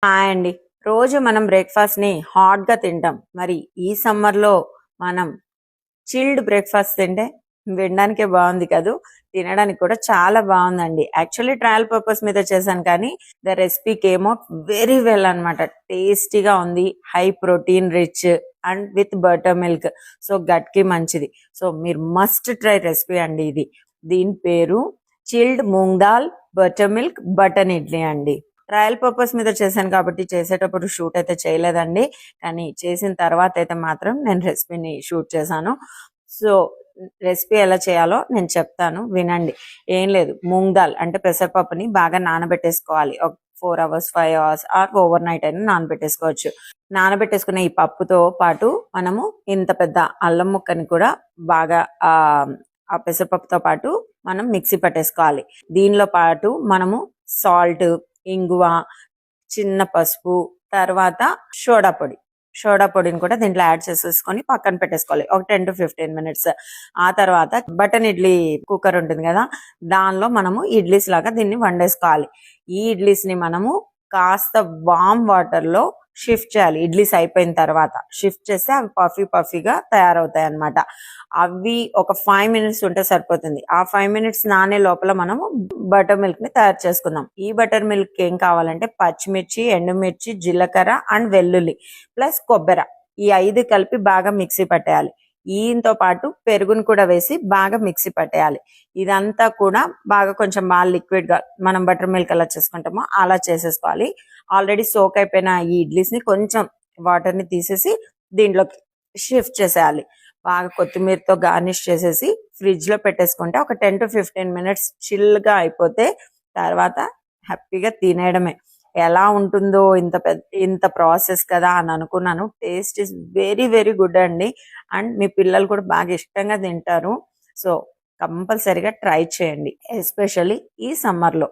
Hi అండి. రోజు మనం బ్రేక్‌ఫాస్ట్‌ని హాట్‌గా తింటాం. మరి ఈ సమ్మర్‌లో మనం చిల్డ్ బ్రేక్‌ఫాస్ట్ తింటే వినడానికే బావుంది కదూ! తినడానికి కూడా చాలా బావుందండి. యాక్చువల్లీ ట్రయల్ పర్పస్ మీద చేశాను కానీ the recipe came out very well అనమాట. టేస్టీగా ఉంది. High protein rich and with buttermilk. So, గట్‌కి మంచిది. సో, మీరు మస్ట్ ట్రై రెసిపీ అండి ఇది. దీని పేరు chilled moong dal buttermilk button idli అండి. ట్రయల్ పర్పస్ మీద చేశాను కాబట్టి చేసేటప్పుడు షూట్ అయితే చేయలేదండి. కానీ చేసిన తర్వాత అయితే మాత్రం నేను రెసిపీని షూట్ చేశాను. సో, రెసిపీ ఎలా చేయాలో నేను చెప్తాను వినండి. ఏం లేదు, మూంగ్ దాల్ అంటే పెసరపప్పుని బాగా నానబెట్టేసుకోవాలి. ఒక 4 hours, 5 hours are over night అయినా నానబెట్టేసుకోవచ్చు. నానబెట్టేసుకున్న ఈ పప్పుతో పాటు మనము ఇంత పెద్ద అల్లం ముక్కని కూడా బాగా ఆ పెసరపప్పుతో పాటు మనం మిక్సీ పట్టేసుకోవాలి. దీనిలో పాటు మనము సాల్ట్, ఇంగువ, చిన్న పసుపు, తర్వాత సోడా పొడిని కూడా దీంట్లో యాడ్ చేసేసుకొని పక్కన పెట్టేసుకోవాలి ఒక 10 to 15 మినిట్స్. ఆ తర్వాత బటన్ ఇడ్లీ కుక్కర్ ఉంటుంది కదా, దానిలో మనము ఇడ్లీస్ లాగా దీన్ని వండేసుకోవాలి. ఈ ఇడ్లీస్ ని మనము కాస్త వామ్ వాటర్ లో షిఫ్ట్ చేయాలి. ఇడ్లీస్ అయిపోయిన తర్వాత షిఫ్ట్ చేస్తే అవి పఫీగా తయారవుతాయి అన్నమాట. అవి ఒక 5 మినిట్స్ ఉంటే సరిపోతుంది. ఆ 5 మినిట్స్ నానే లోపల మనము బటర్ మిల్క్ ని తయారు చేసుకుందాం. ఈ బటర్ మిల్క్ ఏం కావాలంటే పచ్చిమిర్చి, ఎండుమిర్చి, జీలకర్ర అండ్ వెల్లుల్లి ప్లస్ కొబ్బరి, ఈ 5 కలిపి బాగా మిక్సీ పట్టేయాలి. ఈయంతో పాటు పెరుగును కూడా వేసి బాగా మిక్సీ పట్టేయాలి. ఇదంతా కూడా కొంచెం బాగా లిక్విడ్ గా మనం బటర్ మిల్క్ ఎలా చేసుకుంటామో అలా చేసేసుకోవాలి. ఆల్రెడీ సోక్ అయిపోయిన ఈ ఇడ్లీస్ ని కొంచెం వాటర్ ని తీసేసి దీంట్లోకి షిఫ్ట్ చేసేయాలి. బాగా కొత్తిమీరతో గార్నిష్ చేసేసి ఫ్రిడ్జ్ లో పెట్టేసుకుంటే ఒక 10 to 15 మినిట్స్ చిల్ గా అయిపోతే తర్వాత హ్యాపీగా తినేయడమే. ఎలా ఉంటుందో ఇంత ప్రాసెస్ కదా అని అనుకున్నాను. Taste is very very good అండి. అండ్ మీ పిల్లలు కూడా బాగా ఇష్టంగా తింటారు. సో, కంపల్సరీగా ట్రై చేయండి, ఎస్పెషల్లీ ఈ సమ్మర్లో.